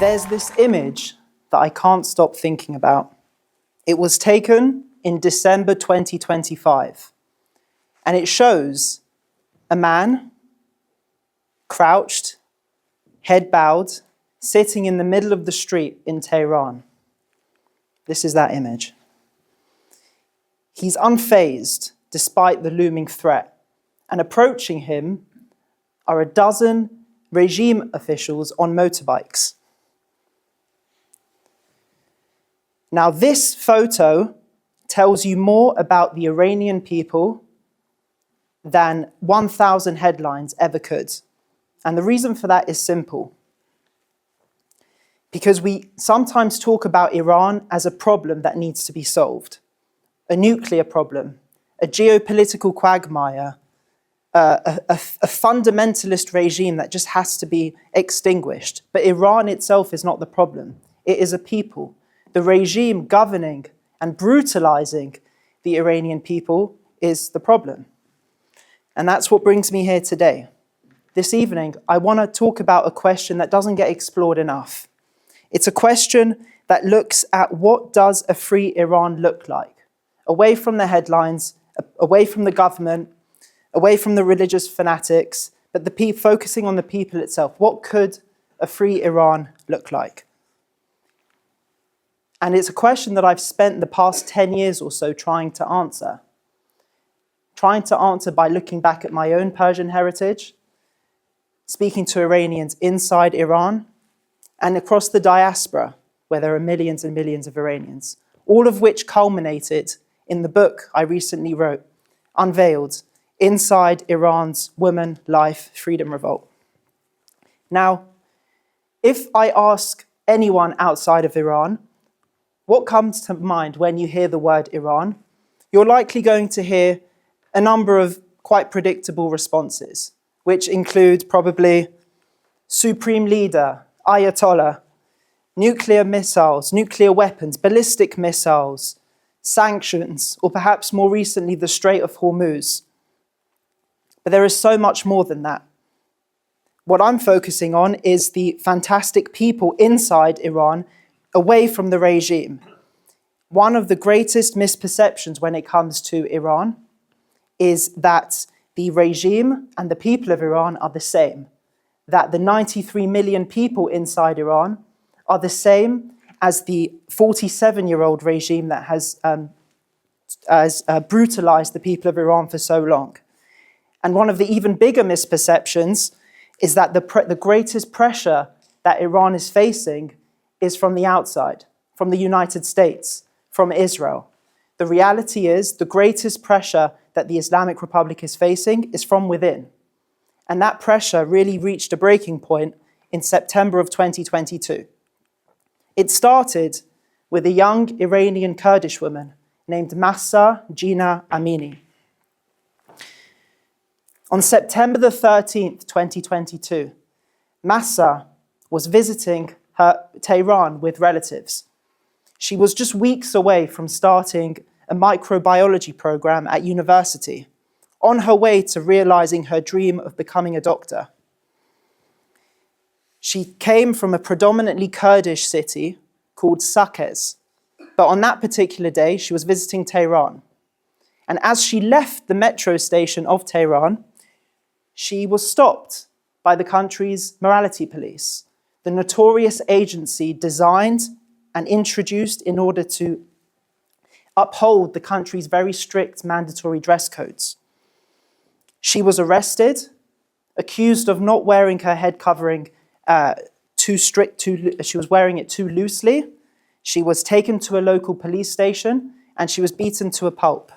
There's this image that I can't stop thinking about. It was taken in December 2025, and it shows a man crouched, head bowed, sitting in the middle of the street in Tehran. This is that image. He's unfazed despite the looming threat, and approaching him are a dozen regime officials on motorbikes. Now, this photo tells you more about the Iranian people than 1,000 headlines ever could. And the reason for that is simple. Because we sometimes talk about Iran as a problem that needs to be solved. A nuclear problem, a geopolitical quagmire, a fundamentalist regime that just has to be extinguished. But Iran itself is not the problem. It is a people. The regime governing and brutalizing the Iranian people is the problem. And that's what brings me here today. This evening, I want to talk about a question that doesn't get explored enough. It's a question that looks at what does a free Iran look like? Away from the headlines, away from the government, away from the religious fanatics, but focusing on the people itself. What could a free Iran look like? And it's a question that I've spent the past 10 years or so trying to answer. Trying to answer by looking back at my own Persian heritage, speaking to Iranians inside Iran, and across the diaspora, where there are millions and millions of Iranians, all of which culminated in the book I recently wrote, Unveiled, Inside Iran's Woman, Life, Freedom Revolt. Now, if I ask anyone outside of Iran, what comes to mind when you hear the word Iran? You're likely going to hear a number of quite predictable responses, which include probably supreme leader, Ayatollah, nuclear missiles, nuclear weapons, ballistic missiles, sanctions, or perhaps more recently, the Strait of Hormuz. But there is so much more than that. What I'm focusing on is the fantastic people inside Iran, away from the regime. One of the greatest misperceptions when it comes to Iran is that the regime and the people of Iran are the same, that the 93 million people inside Iran are the same as the 47-year-old regime that has brutalized the people of Iran for so long. And one of the even bigger misperceptions is that the greatest pressure that Iran is facing is from the outside, from the United States, from Israel. The reality is the greatest pressure that the Islamic Republic is facing is from within. And that pressure really reached a breaking point in September of 2022. It started with a young Iranian Kurdish woman named Mahsa Jina Amini. On September the 13th, 2022, Mahsa was visiting Tehran with relatives. She was just weeks away from starting a microbiology program at university, on her way to realizing her dream of becoming a doctor. She came from a predominantly Kurdish city called Saqqez, but on that particular day, she was visiting Tehran. And as she left the metro station of Tehran, she was stopped by the country's morality police, the notorious agency designed and introduced in order to uphold the country's very strict mandatory dress codes. She was arrested, accused of not wearing her head covering she was wearing it too loosely. She was taken to a local police station and she was beaten to a pulp.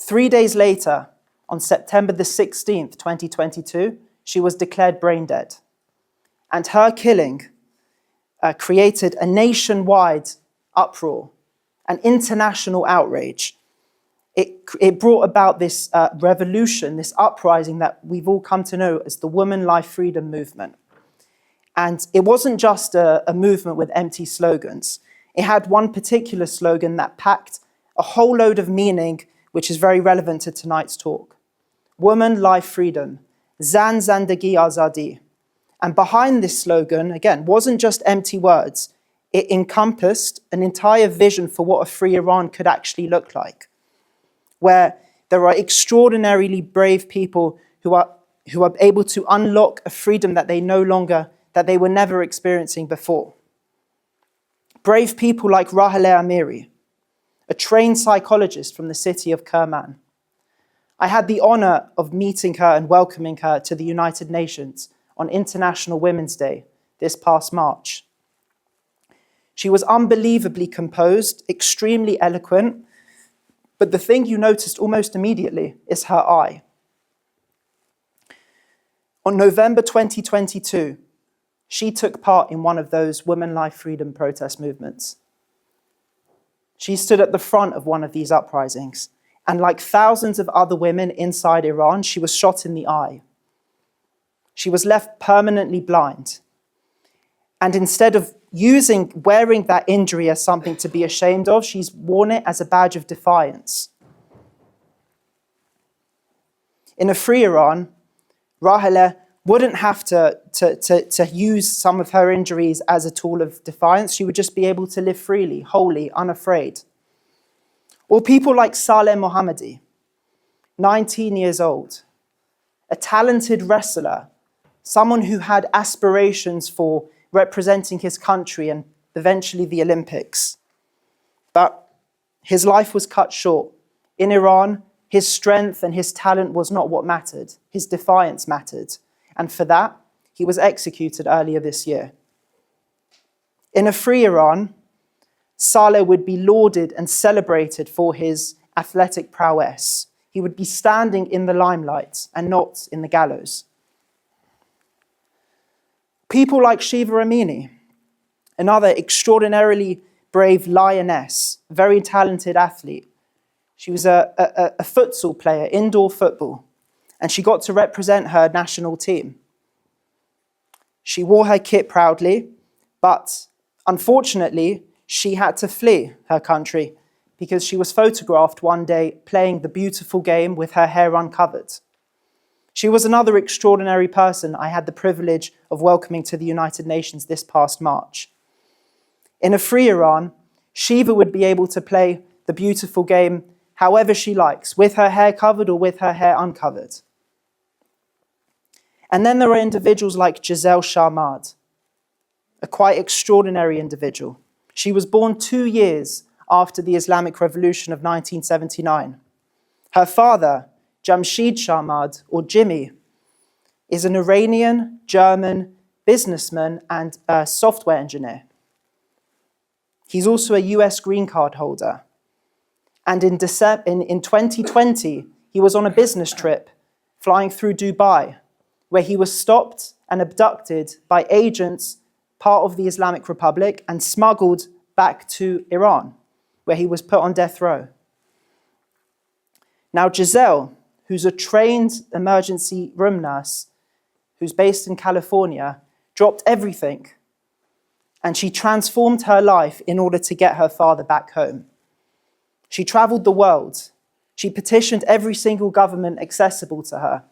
3 days later, on September the 16th, 2022, she was declared brain dead. And her killing created a nationwide uproar, an international outrage. It brought about this revolution, this uprising that we've all come to know as the Woman, Life, Freedom movement. And it wasn't just a movement with empty slogans. It had one particular slogan that packed a whole load of meaning, which is very relevant to tonight's talk. Woman, Life, Freedom. Zan Zandagi Azadi. And behind this slogan, again, wasn't just empty words. It encompassed an entire vision for what a free Iran could actually look like, where there are extraordinarily brave people who are able to unlock a freedom that they were never experiencing before. Brave people like Rahaleh Amiri, a trained psychologist from the city of Kerman. I had the honor of meeting her and welcoming her to the United Nations on International Women's Day this past March. She was unbelievably composed, extremely eloquent, but the thing you noticed almost immediately is her eye. On November 2022, she took part in one of those Women Life Freedom protest movements. She stood at the front of one of these uprisings, and like thousands of other women inside Iran, she was shot in the eye. She was left permanently blind. And instead of wearing that injury as something to be ashamed of, she's worn it as a badge of defiance. In a free Iran, Rahaleh wouldn't have to use some of her injuries as a tool of defiance. She would just be able to live freely, wholly, unafraid. Or people like Saleh Mohammadi, 19 years old, a talented wrestler, someone who had aspirations for representing his country and eventually the Olympics. But his life was cut short. In Iran, his strength and his talent was not what mattered. His defiance mattered. And for that, he was executed earlier this year. In a free Iran, Saleh would be lauded and celebrated for his athletic prowess. He would be standing in the limelight and not in the gallows. People like Shiva Amini, another extraordinarily brave lioness, very talented athlete. She was a futsal player, indoor football, and she got to represent her national team. She wore her kit proudly, but unfortunately, she had to flee her country because she was photographed one day playing the beautiful game with her hair uncovered. She was another extraordinary person I had the privilege of welcoming to the United Nations this past March. In a free Iran, Shiva would be able to play the beautiful game however she likes, with her hair covered or with her hair uncovered. And then there are individuals like Giselle Sharmad, a quite extraordinary individual. She was born 2 years after the Islamic Revolution of 1979. Her father, Jamshid Sharmad, or Jimmy, is an Iranian-German businessman and a software engineer. He's also a US green card holder. And in 2020, he was on a business trip flying through Dubai, where he was stopped and abducted by agents, part of the Islamic Republic, and smuggled back to Iran, where he was put on death row. Now, Giselle, who's a trained emergency room nurse, who's based in California, dropped everything, and she transformed her life in order to get her father back home. She traveled the world. She petitioned every single government accessible to her.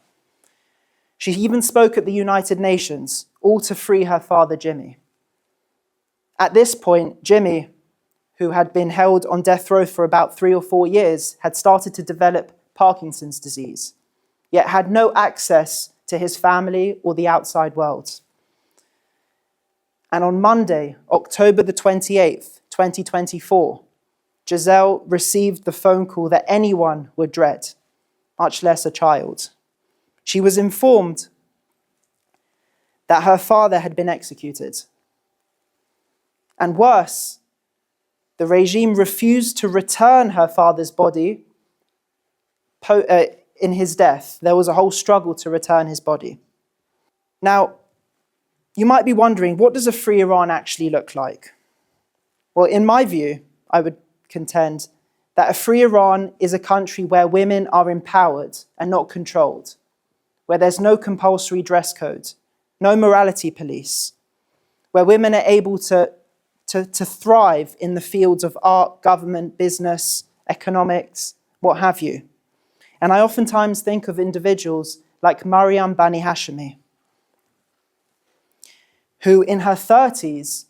She even spoke at the United Nations, all to free her father, Jimmy. At this point, Jimmy, who had been held on death row for about 3 or 4 years, had started to develop Parkinson's disease, yet had no access to his family or the outside world. And on Monday, October the 28th, 2024, Giselle received the phone call that anyone would dread, much less a child. She was informed that her father had been executed. And worse, the regime refused to return her father's body in his death. There was a whole struggle to return his body. Now, you might be wondering, what does a free Iran actually look like? Well, in my view, I would contend that a free Iran is a country where women are empowered and not controlled, where there's no compulsory dress code, no morality police, where women are able to thrive in the fields of art, government, business, economics, what have you. And I oftentimes think of individuals like Mariam Bani Hashemi. who in her 30s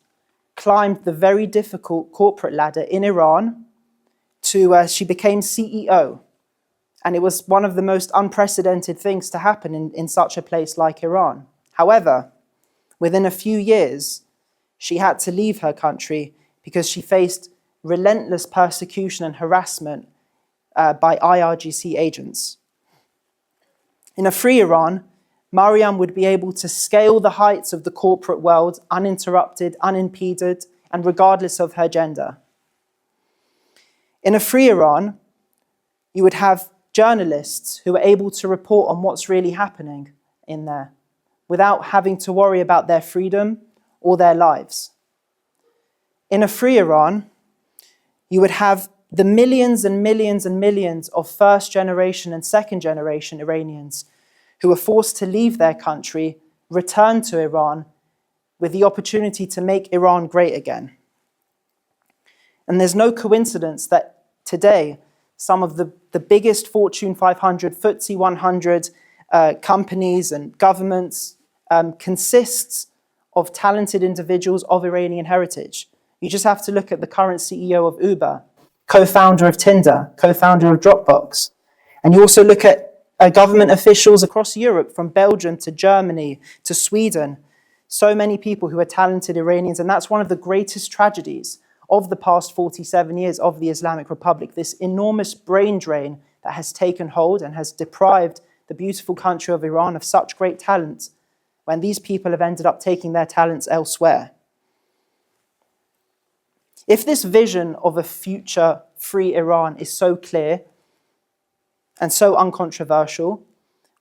climbed the very difficult corporate ladder in Iran she became CEO. And it was one of the most unprecedented things to happen in such a place like Iran. However, within a few years, she had to leave her country because she faced relentless persecution and harassment by IRGC agents. In a free Iran, Maryam would be able to scale the heights of the corporate world uninterrupted, unimpeded, and regardless of her gender. In a free Iran, you would have journalists who are able to report on what's really happening in there without having to worry about their freedom or their lives. In a free Iran, you would have the millions and millions and millions of first generation and second generation Iranians who were forced to leave their country, return to Iran with the opportunity to make Iran great again. And there's no coincidence that today, some of the biggest Fortune 500, FTSE 100 companies and governments consists of talented individuals of Iranian heritage. You just have to look at the current CEO of Uber, co-founder of Tinder, co-founder of Dropbox. And you also look at government officials across Europe, from Belgium to Germany to Sweden. So many people who are talented Iranians, and that's one of the greatest tragedies of the past 47 years of the Islamic Republic, this enormous brain drain that has taken hold and has deprived the beautiful country of Iran of such great talent, when these people have ended up taking their talents elsewhere. If this vision of a future free Iran is so clear and so uncontroversial,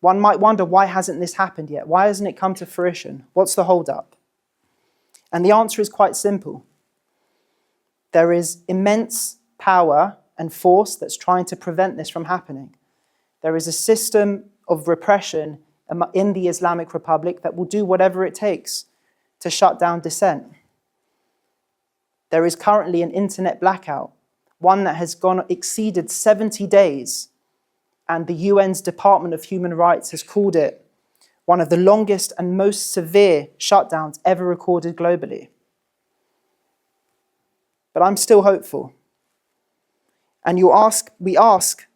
one might wonder, why hasn't this happened yet? Why hasn't it come to fruition? What's the holdup? And the answer is quite simple. There is immense power and force that's trying to prevent this from happening. There is a system of repression in the Islamic Republic that will do whatever it takes to shut down dissent. There is currently an internet blackout, one that has exceeded 70 days, and the UN's Department of Human Rights has called it one of the longest and most severe shutdowns ever recorded globally. But I'm still hopeful. And we ask,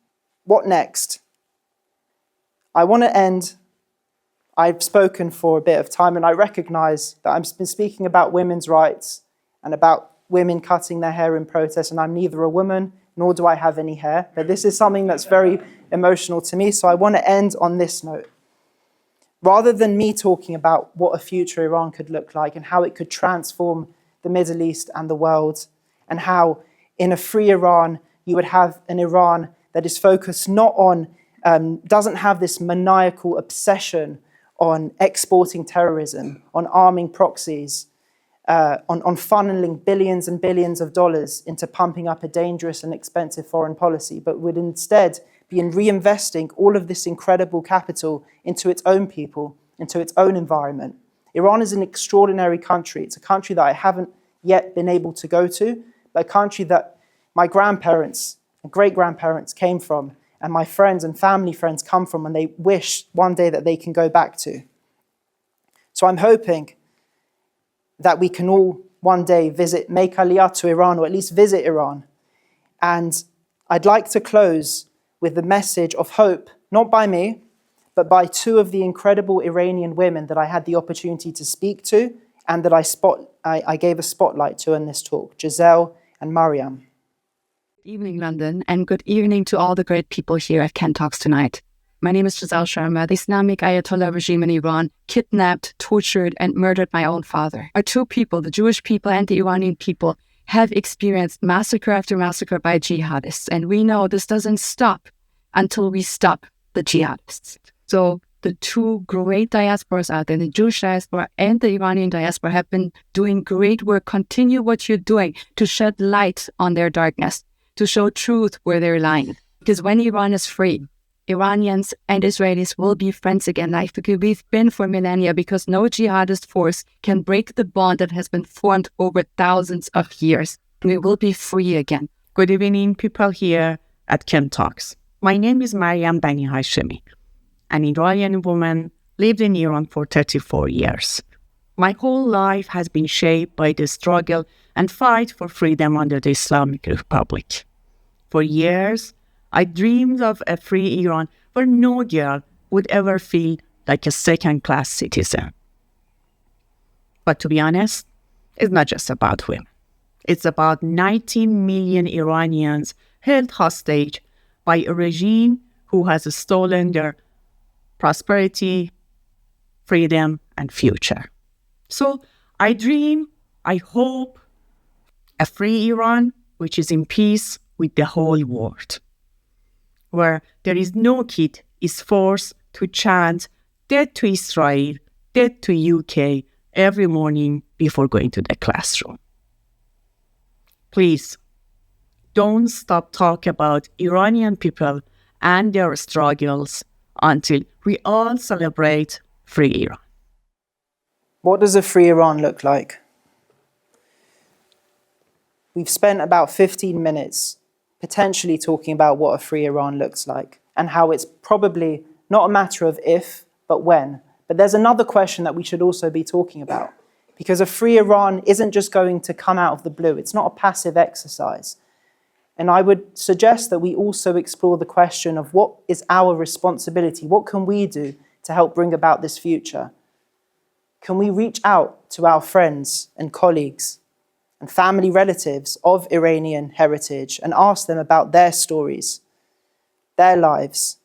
what next? I want to end. I've spoken for a bit of time, and I recognize that I've been speaking about women's rights and about women cutting their hair in protest, and I'm neither a woman nor do I have any hair. But this is something that's very emotional to me, so I want to end on this note. Rather than me talking about what a future Iran could look like and how it could transform the Middle East and the world, and how in a free Iran you would have an Iran that is focused not on, doesn't have this maniacal obsession on exporting terrorism, on arming proxies, on funneling billions and billions of dollars into pumping up a dangerous and expensive foreign policy, but would instead be in reinvesting all of this incredible capital into its own people, into its own environment. Iran is an extraordinary country. It's a country that I haven't yet been able to go to, but a country that my grandparents and great-grandparents came from, and my friends and family friends come from, and they wish one day that they can go back to. So I'm hoping that we can all one day make aliyah to Iran, or at least visit Iran. And I'd like to close with the message of hope, not by me, but by two of the incredible Iranian women that I had the opportunity to speak to and that I gave a spotlight to in this talk, Giselle and Maryam. Good evening, London, and good evening to all the great people here at Ken Talks tonight. My name is Giselle Sharma. The Islamic Ayatollah regime in Iran kidnapped, tortured, and murdered my own father. Our two people, the Jewish people and the Iranian people, have experienced massacre after massacre by jihadists, and we know this doesn't stop until we stop the jihadists. So the two great diasporas out there, the Jewish diaspora and the Iranian diaspora, have been doing great work. Continue what you're doing to shed light on their darkness, to show truth where they're lying. Because when Iran is free, Iranians and Israelis will be friends again, like we've been for millennia, because no jihadist force can break the bond that has been formed over thousands of years. We will be free again. Good evening, people here at Ken Talks. My name is Maryam Bani Hashemi, an Iranian woman, lived in Iran for 34 years. My whole life has been shaped by the struggle and fight for freedom under the Islamic Republic. For years, I dreamed of a free Iran where no girl would ever feel like a second-class citizen. But to be honest, it's not just about women. It's about 19 million Iranians held hostage by a regime who has stolen their prosperity, freedom, and future. So I dream, I hope, a free Iran which is in peace with the whole world, where there is no kid is forced to chant "Death to Israel, death to UK" every morning before going to the classroom. Please, don't stop talking about Iranian people and their struggles until we all celebrate free Iran. What does a free Iran look like? We've spent about 15 minutes potentially talking about what a free Iran looks like and how it's probably not a matter of if, but when. But there's another question that we should also be talking about, because a free Iran isn't just going to come out of the blue. It's not a passive exercise. And I would suggest that we also explore the question of what is our responsibility? What can we do to help bring about this future? Can we reach out to our friends and colleagues and family relatives of Iranian heritage and ask them about their stories, their lives,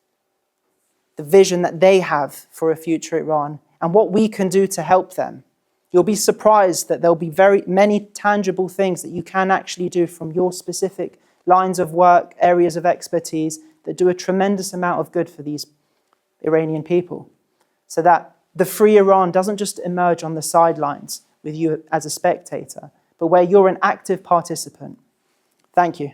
the vision that they have for a future Iran, and what we can do to help them? You'll be surprised that there'll be very many tangible things that you can actually do from your specific lines of work, areas of expertise, that do a tremendous amount of good for these Iranian people, so that the free Iran doesn't just emerge on the sidelines with you as a spectator, but where you're an active participant. Thank you.